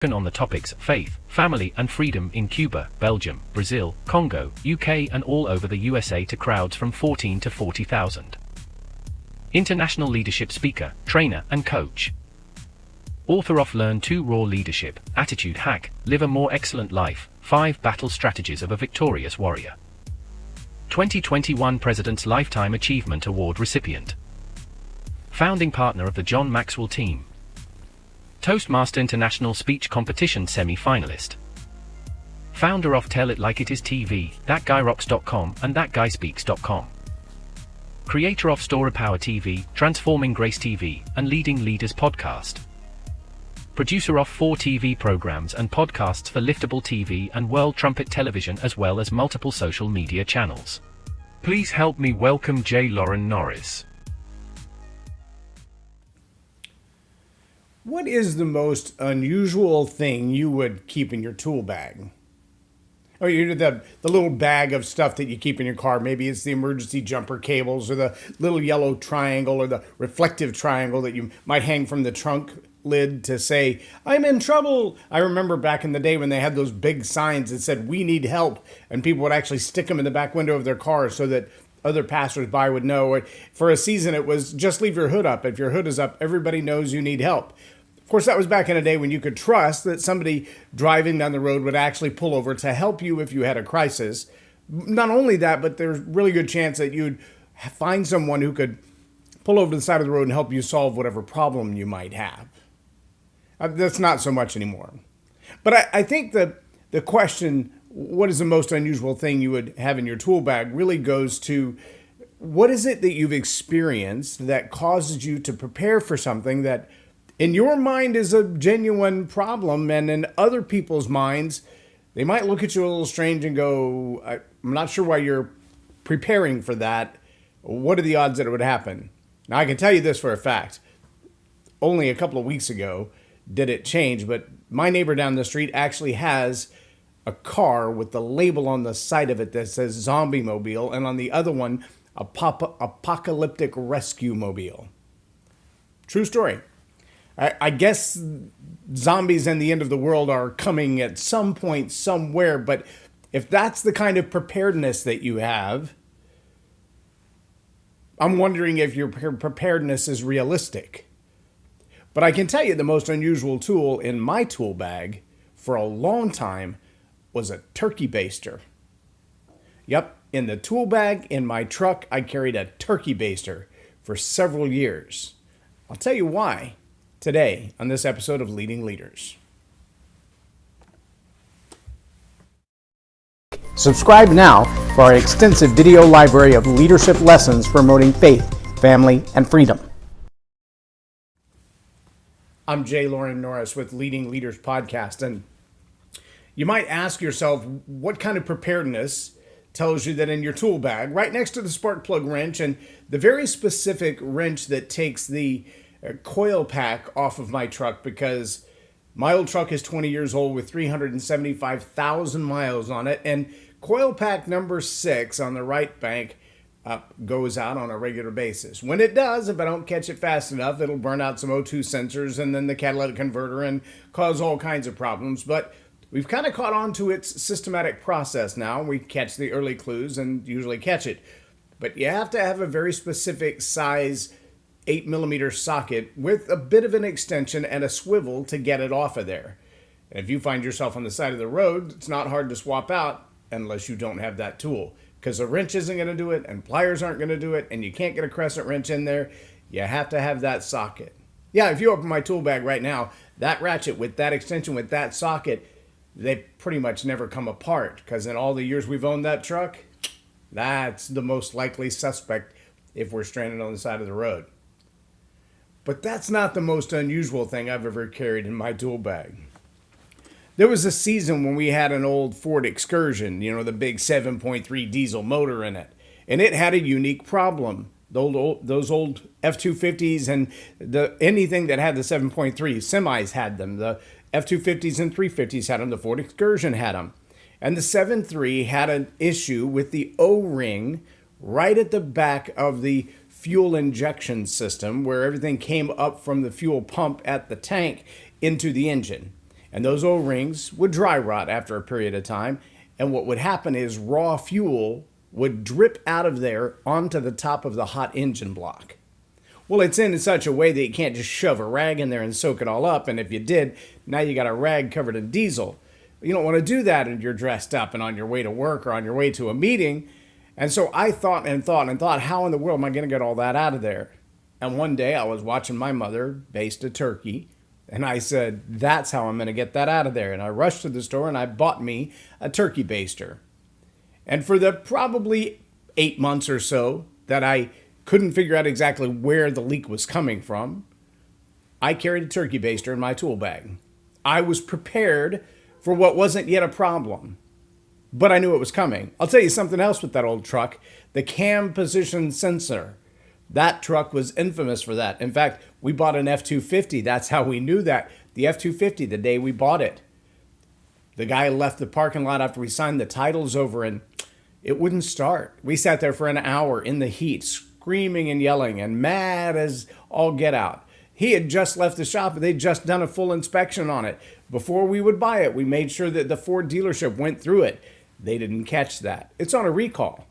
On the topics faith, family and freedom in Cuba, Belgium, Brazil, Congo, UK and all over the USA to crowds from 14 to 40,000. International leadership speaker, trainer and coach. Author of Learn to Raw Leadership, Attitude Hack, Live a More Excellent Life, 5 Battle Strategies of a Victorious Warrior. 2021 President's Lifetime Achievement Award recipient. Founding partner of the John Maxwell team. Toastmaster International Speech Competition semi-finalist. Founder of Tell It Like It Is TV, ThatGuyRocks.com and ThatGuySpeaks.com. Creator of Story Power TV, Transforming Grace TV, and Leading Leaders Podcast. Producer of 4 TV programs and podcasts for Liftable TV and World Trumpet Television as well as multiple social media channels. Please help me welcome J Loren Norris. What is the most unusual thing you would keep in your tool bag? Or the little bag of stuff that you keep in your car. Maybe it's the emergency jumper cables or the little yellow triangle or the reflective triangle that you might hang from the trunk lid to say, I'm in trouble. I remember back in the day when they had those big signs that said, we need help. And people would actually stick them in the back window of their car so that other passersby would know. For a season, it was just leave your hood up. If your hood is up, everybody knows you need help. Of course, that was back in a day when you could trust that somebody driving down the road would actually pull over to help you if you had a crisis. Not only that, but there's a really good chance that you'd find someone who could pull over to the side of the road and help you solve whatever problem you might have. That's not so much anymore. But I think that the question, what is the most unusual thing you would have in your tool bag, really goes to what is it that you've experienced that causes you to prepare for something that in your mind is a genuine problem, and in other people's minds, they might look at you a little strange and go, I'm not sure why you're preparing for that. What are the odds that it would happen? Now, I can tell you this for a fact. Only a couple of weeks ago did it change, but my neighbor down the street actually has a car with the label on the side of it that says Zombie Mobile, and on the other one, Apocalyptic Rescue Mobile. True story. I guess zombies and the end of the world are coming at some point somewhere, but if that's the kind of preparedness that you have, I'm wondering if your preparedness is realistic. But I can tell you the most unusual tool in my tool bag for a long time was a turkey baster. Yep, in the tool bag in my truck, I carried a turkey baster for several years. I'll tell you why today on this episode of Leading Leaders. Subscribe now for our extensive video library of leadership lessons promoting faith, family, and freedom. I'm J Loren Norris with Leading Leaders Podcast, and you might ask yourself what kind of preparedness tells you that in your tool bag, right next to the spark plug wrench and the very specific wrench that takes the coil pack off of my truck, because my old truck is 20 years old with 375,000 miles on it, and coil pack number 6 on the right bank goes out on a regular basis. When it does, if I don't catch it fast enough, it'll burn out some O2 sensors and then the catalytic converter and cause all kinds of problems. But we've kind of caught on to its systematic process now. We catch the early clues and usually catch it. But you have to have a very specific size 8mm socket with a bit of an extension and a swivel to get it off of there. And if you find yourself on the side of the road, it's not hard to swap out unless you don't have that tool, because a wrench isn't going to do it and pliers aren't going to do it, and you can't get a crescent wrench in there. You have to have that socket. Yeah, if you open my tool bag right now, that ratchet with that extension with that socket, they pretty much never come apart, because in all the years we've owned that truck, that's the most likely suspect if we're stranded on the side of the road. But that's not the most unusual thing I've ever carried in my tool bag. There was a season when we had an old Ford Excursion, the big 7.3 diesel motor in it, and it had a unique problem. Those old F-250s and anything that had the 7.3, semis had them. The F-250s and 350s had them. The Ford Excursion had them. And the 7.3 had an issue with the O-ring right at the back of the fuel injection system, where everything came up from the fuel pump at the tank into the engine. And those O-rings would dry rot after a period of time. And what would happen is raw fuel would drip out of there onto the top of the hot engine block. Well, it's in such a way that you can't just shove a rag in there and soak it all up. And if you did, now you got a rag covered in diesel. You don't want to do that and you're dressed up and on your way to work or on your way to a meeting. And so I thought, how in the world am I going to get all that out of there? And one day I was watching my mother baste a turkey. And I said, that's how I'm going to get that out of there. And I rushed to the store and I bought me a turkey baster. And for the probably 8 months or so that I couldn't figure out exactly where the leak was coming from, I carried a turkey baster in my tool bag. I was prepared for what wasn't yet a problem, but I knew it was coming. I'll tell you something else with that old truck, the cam position sensor. That truck was infamous for that. In fact, we bought an F-250. That's how we knew that. The F-250, the day we bought it. The guy left the parking lot after we signed the titles over and it wouldn't start. We sat there for an hour in the heat, screaming and yelling and mad as all get out. He had just left the shop and they'd just done a full inspection on it. Before we would buy it, we made sure that the Ford dealership went through it. They didn't catch that. It's on a recall.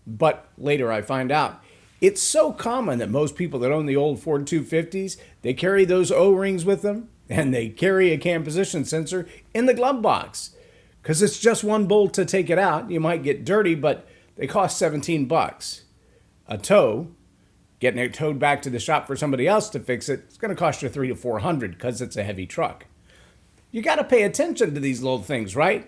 But later I find out it's so common that most people that own the old Ford 250s, they carry those O-rings with them and they carry a cam position sensor in the glove box because it's just one bolt to take it out. You might get dirty, but they cost $17. A tow, getting it towed back to the shop for somebody else to fix it, it's going to cost you $300 to $400 because it's a heavy truck. You got to pay attention to these little things, right?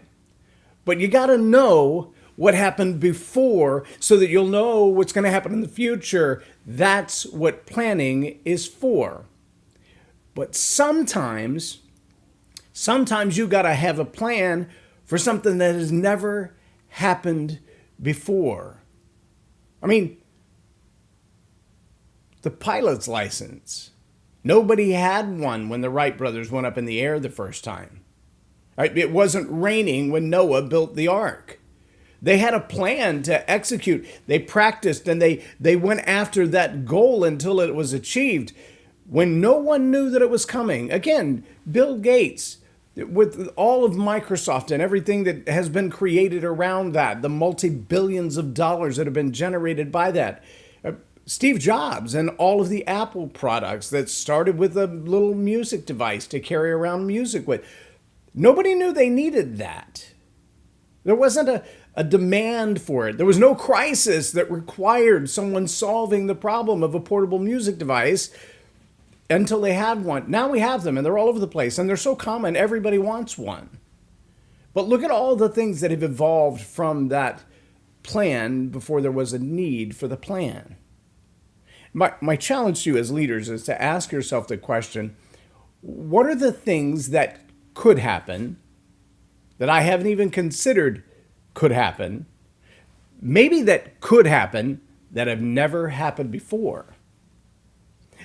But you got to know what happened before so that you'll know what's going to happen in the future. That's what planning is for. But sometimes you got to have a plan for something that has never happened before. I mean, the pilot's license. Nobody had one when the Wright brothers went up in the air the first time. Right? It wasn't raining when Noah built the ark. They had a plan to execute. They practiced and they went after that goal until it was achieved when no one knew that it was coming. Again, Bill Gates, with all of Microsoft and everything that has been created around that, the multi-billions of dollars that have been generated by that. Steve Jobs and all of the Apple products that started with a little music device to carry around music with. Nobody knew they needed that. There wasn't a demand for it. There was no crisis that required someone solving the problem of a portable music device until they had one. Now we have them and they're all over the place and they're so common, everybody wants one. But look at all the things that have evolved from that plan before there was a need for the plan. My challenge to you as leaders is to ask yourself the question, what are the things that could happen that I haven't even considered could happen, maybe that could happen that have never happened before?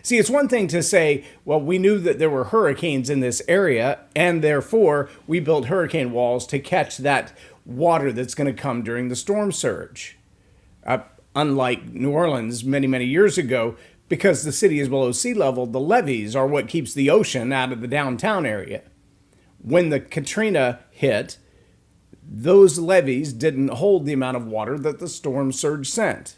See, it's one thing to say, well, we knew that there were hurricanes in this area, and therefore we built hurricane walls to catch that water that's going to come during the storm surge. Unlike New Orleans many, many years ago, because the city is below sea level, the levees are what keeps the ocean out of the downtown area. When the Katrina hit, those levees didn't hold the amount of water that the storm surge sent.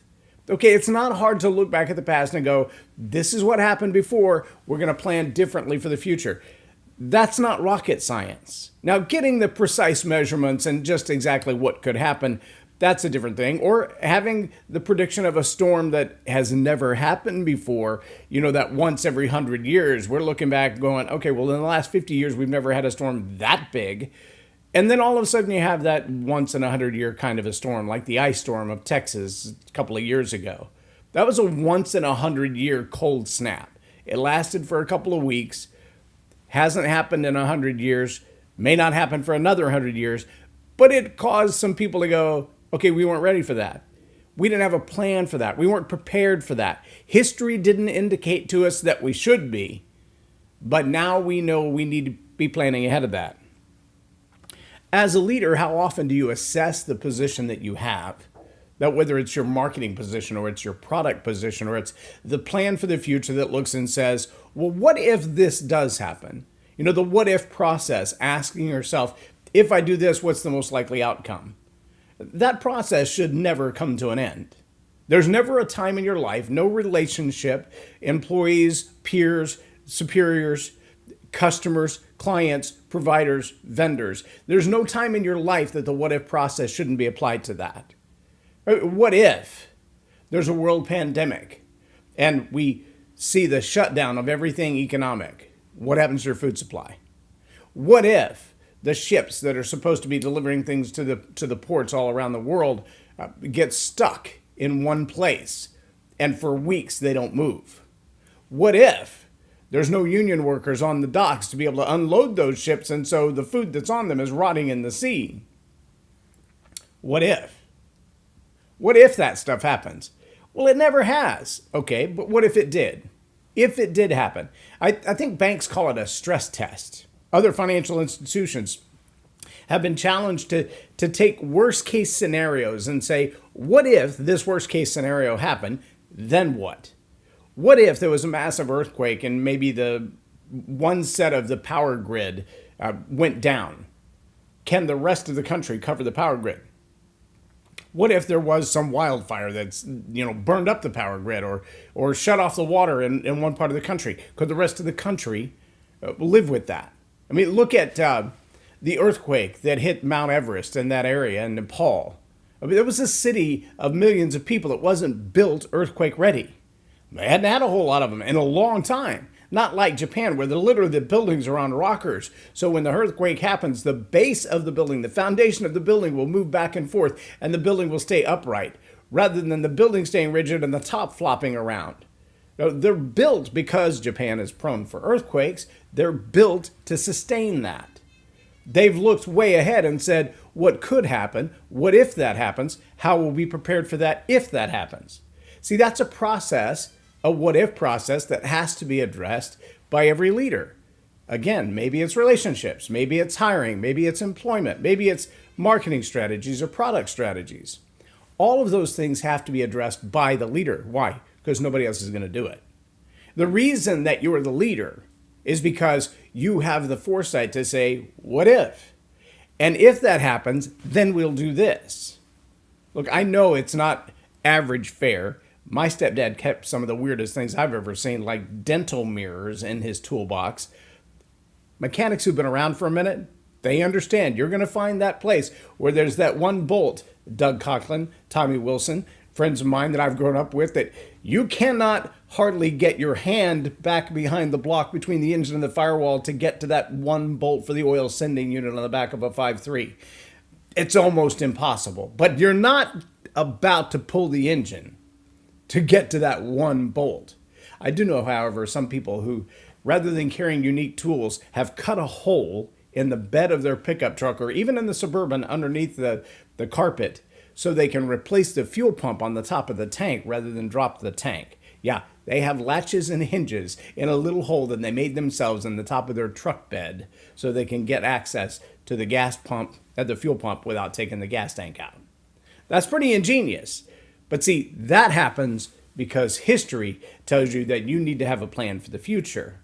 Okay, it's not hard to look back at the past and go, this is what happened before, we're going to plan differently for the future. That's not rocket science. Now, getting the precise measurements and just exactly what could happen, that's a different thing. Or having the prediction of a storm that has never happened before, that once every 100 years, we're looking back going, okay, well, in the last 50 years, we've never had a storm that big. And then all of a sudden you have that once in a 100-year kind of a storm, like the ice storm of Texas a couple of years ago. That was a once in a 100-year cold snap. It lasted for a couple of weeks, hasn't happened in 100 years, may not happen for another 100 years, but it caused some people to go, okay, we weren't ready for that. We didn't have a plan for that. We weren't prepared for that. History didn't indicate to us that we should be, but now we know we need to be planning ahead of that. As a leader, how often do you assess the position that you have? That whether it's your marketing position or it's your product position or it's the plan for the future that looks and says, well, what if this does happen? The what if process, asking yourself, if I do this, what's the most likely outcome? That process should never come to an end. There's never a time in your life, no relationship, employees, peers, superiors, customers, clients, providers, vendors. There's no time in your life that the what if process shouldn't be applied to that. What if there's a world pandemic and we see the shutdown of everything economic? What happens to your food supply? What if the ships that are supposed to be delivering things to the ports all around the world get stuck in one place and for weeks they don't move? What if there's no union workers on the docks to be able to unload those ships, and so the food that's on them is rotting in the sea? What if? What if that stuff happens? Well, it never has. Okay, but what if it did? If it did happen, I think banks call it a stress test. Other financial institutions have been challenged to take worst case scenarios and say, what if this worst case scenario happened? Then what? What if there was a massive earthquake and maybe the one set of the power grid went down? Can the rest of the country cover the power grid? What if there was some wildfire that's burned up the power grid or shut off the water in one part of the country? Could the rest of the country live with that? I mean, look at the earthquake that hit Mount Everest in that area in Nepal. I mean, there was a city of millions of people that wasn't built earthquake ready. They hadn't had a whole lot of them in a long time. Not like Japan, where literally the buildings are on rockers. So when the earthquake happens, the base of the building, the foundation of the building will move back and forth, and the building will stay upright, rather than the building staying rigid and the top flopping around. Now, they're built because Japan is prone for earthquakes. They're built to sustain that. They've looked way ahead and said, what could happen? What if that happens? How will we be prepared for that if that happens? See, that's a process, a what if process that has to be addressed by every leader. Again, maybe it's relationships, maybe it's hiring, maybe it's employment, maybe it's marketing strategies or product strategies. All of those things have to be addressed by the leader. Why? Because nobody else is going to do it. The reason that you're the leader is because you have the foresight to say, what if? And if that happens, then we'll do this. Look, I know it's not average fare. My stepdad kept some of the weirdest things I've ever seen, like dental mirrors in his toolbox. Mechanics who've been around for a minute, they understand. You're going to find that place where there's that one bolt, Doug Conklin, Tommy Wilson, friends of mine that I've grown up with, that you cannot hardly get your hand back behind the block between the engine and the firewall to get to that one bolt for the oil sending unit on the back of a 5.3. It's almost impossible. But you're not about to pull the engine to get to that one bolt. I do know, however, some people who, rather than carrying unique tools, have cut a hole in the bed of their pickup truck or even in the Suburban underneath the carpet so they can replace the fuel pump on the top of the tank rather than drop the tank. Yeah, they have latches and hinges in a little hole that they made themselves in the top of their truck bed so they can get access to the gas pump at the fuel pump without taking the gas tank out. That's pretty ingenious. But see, that happens because history tells you that you need to have a plan for the future.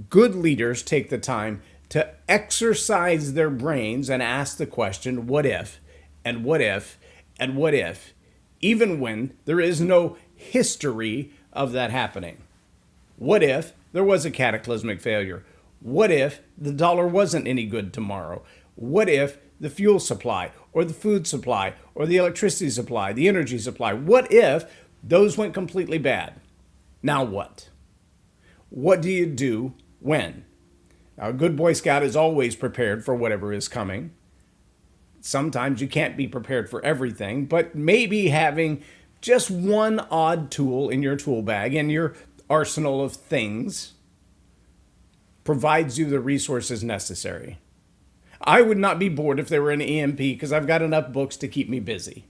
Good leaders take the time to exercise their brains and ask the question, what if, and what if, and what if, even when there is no history of that happening. What if there was a cataclysmic failure? What if the dollar wasn't any good tomorrow? What if the fuel supply or the food supply or the electricity supply, the energy supply, what if those went completely bad? Now what? What do you do when? Now, a good Boy Scout is always prepared for whatever is coming. Sometimes you can't be prepared for everything, but maybe having just one odd tool in your tool bag, in your arsenal of things, provides you the resources necessary. I would not be bored if there were an EMP because I've got enough books to keep me busy.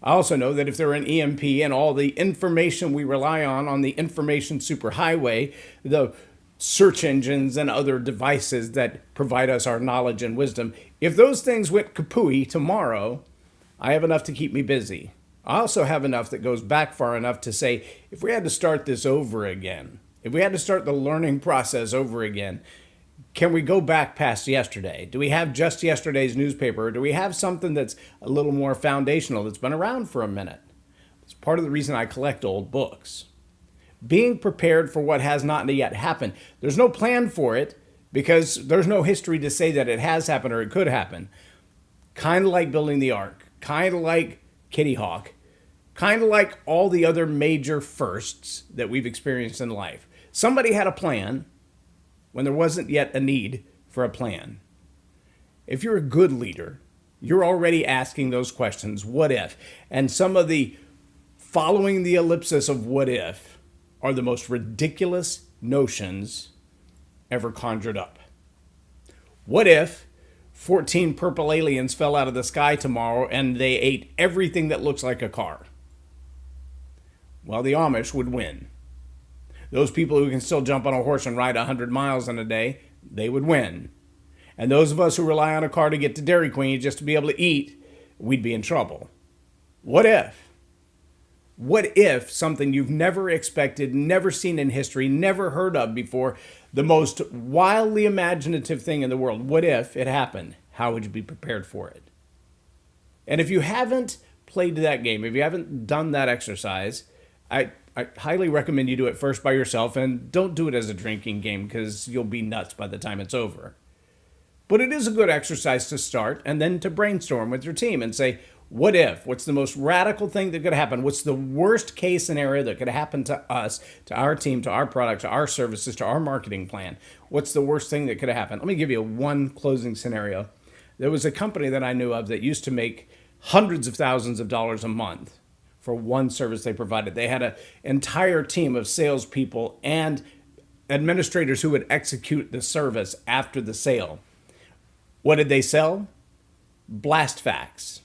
I also know that if there were an EMP and all the information we rely on the information superhighway, the search engines and other devices that provide us our knowledge and wisdom, if those things went kapooey tomorrow, I have enough to keep me busy. I also have enough that goes back far enough to say, if we had to start this over again, If we had to start the learning process over again, can we go back past yesterday? Do we have just yesterday's newspaper, or do we have something that's a little more foundational that's been around for a minute? It's part of the reason I collect old books. Being prepared for what has not yet happened. There's no plan for it because there's no history to say that it has happened or it could happen. Kind of like building the ark, kind of like Kitty Hawk, kind of like all the other major firsts that we've experienced in life. Somebody had a plan when there wasn't yet a need for a plan. If you're a good leader, you're already asking those questions, what if? And some of the following the ellipsis of what if are the most ridiculous notions ever conjured up. What if 14 purple aliens fell out of the sky tomorrow and they ate everything that looks like a car? Well, the Amish would win. Those people who can still jump on a horse and ride 100 miles in a day, they would win. And those of us who rely on a car to get to Dairy Queen just to be able to eat, we'd be in trouble. What if? What if something you've never expected, never seen in history, never heard of before, the most wildly imaginative thing in the world, what if it happened? How would you be prepared for it? And if you haven't played that game, if you haven't done that exercise, I highly recommend you do it first by yourself, and don't do it as a drinking game because you'll be nuts by the time it's over. But it is a good exercise to start and then to brainstorm with your team and say, what if? What's the most radical thing that could happen? What's the worst case scenario that could happen to us, to our team, to our product, to our services, to our marketing plan? What's the worst thing that could have happened? Let me give you one closing scenario. There was a company that I knew of that used to make hundreds of thousands of dollars a month for one service they provided. They had an entire team of salespeople and administrators who would execute the service after the sale. What did they sell? Blast fax.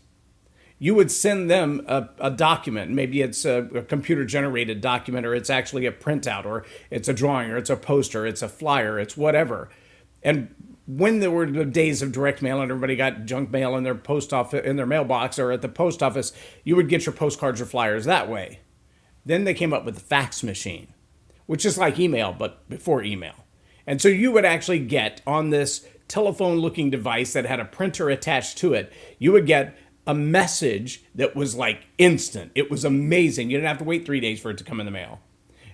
You would send them a document. Maybe it's a computer-generated document, or it's actually a printout, or it's a drawing, or it's a poster, it's a flyer, it's whatever. And when there were the days of direct mail and everybody got junk mail in their post office, in their mailbox, or at the post office, you would get your postcards or flyers that way. Then they came up with the fax machine, which is like email, but before email. And so you would actually get on this telephone-looking device that had a printer attached to it, you would get a message that was like instant. It was amazing. You didn't have to wait 3 days for it to come in the mail.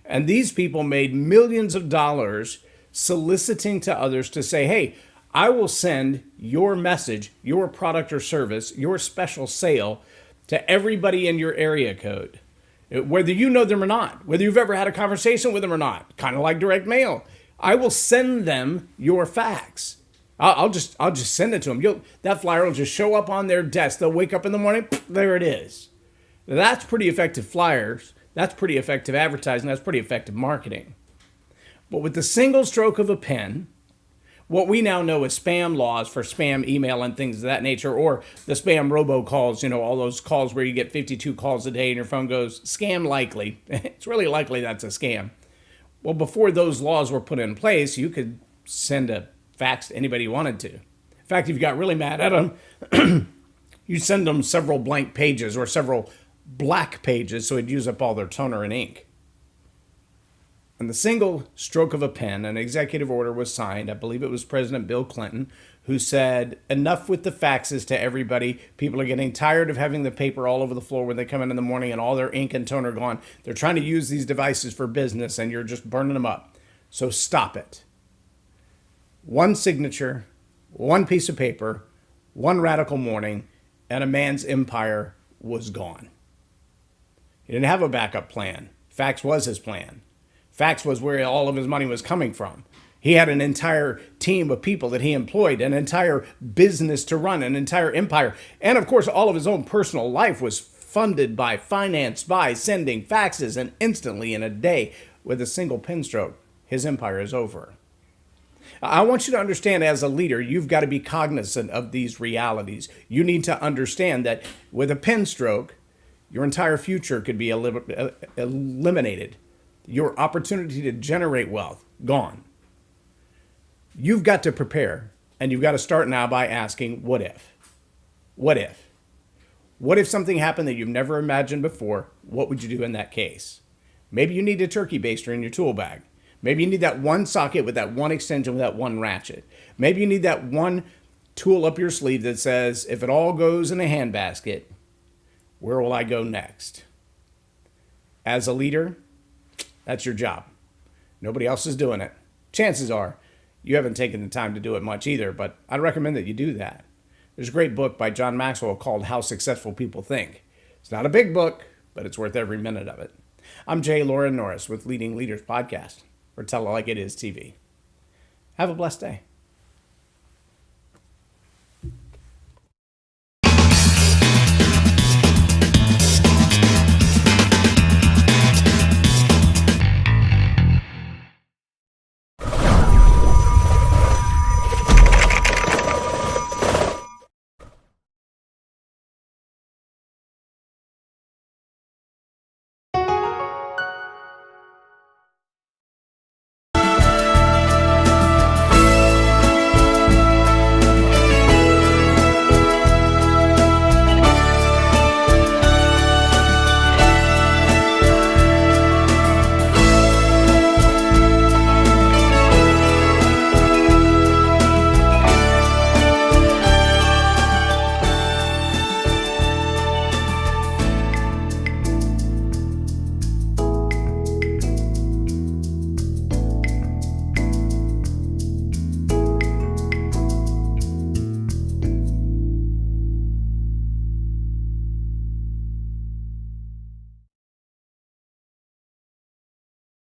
And these people made millions of dollars soliciting to others to say, hey, I will send your message, your product or service, your special sale to everybody in your area code, whether you know them or not, whether you've ever had a conversation with them or not, kind of like direct mail. I will send them your fax. I'll just send it to them. That flyer will just show up on their desk. They'll wake up in the morning, there it is. That's pretty effective flyers. That's pretty effective advertising. That's pretty effective marketing. But with the single stroke of a pen, what we now know is spam laws for spam email and things of that nature, or the spam robocalls, all those calls where you get 52 calls a day and your phone goes, scam likely. It's really likely that's a scam. Well, before those laws were put in place, you could send a fax to anybody you wanted to. In fact, if you got really mad at them, you send them several blank pages or several black pages so it'd use up all their toner and ink. And the single stroke of a pen, an executive order was signed. I believe it was President Bill Clinton, who said, enough with the faxes to everybody. People are getting tired of having the paper all over the floor when they come in the morning and all their ink and toner gone. They're trying to use these devices for business and you're just burning them up. So stop it. One signature, one piece of paper, one radical morning, and a man's empire was gone. He didn't have a backup plan. Fax was his plan. Fax was where all of his money was coming from. He had an entire team of people that he employed, an entire business to run, an entire empire. And of course, all of his own personal life was funded by, financed by sending faxes, and instantly in a day, with a single pen stroke, his empire is over. I want you to understand, as a leader, you've got to be cognizant of these realities. You need to understand that with a pen stroke, your entire future could be eliminated. Your opportunity to generate wealth, gone. You've got to prepare, and you've got to start now by asking, what if? What if? What if something happened that you've never imagined before? What would you do in that case? Maybe you need a turkey baster in your tool bag. Maybe you need that one socket with that one extension with that one ratchet. Maybe you need that one tool up your sleeve that says, if it all goes in a handbasket, where will I go next? As a leader, that's your job. Nobody else is doing it. Chances are you haven't taken the time to do it much either, but I'd recommend that you do that. There's a great book by John Maxwell called How Successful People Think. It's not a big book, but it's worth every minute of it. I'm J Loren Norris with Leading Leaders Podcast, or Tell It Like It Is TV. Have a blessed day.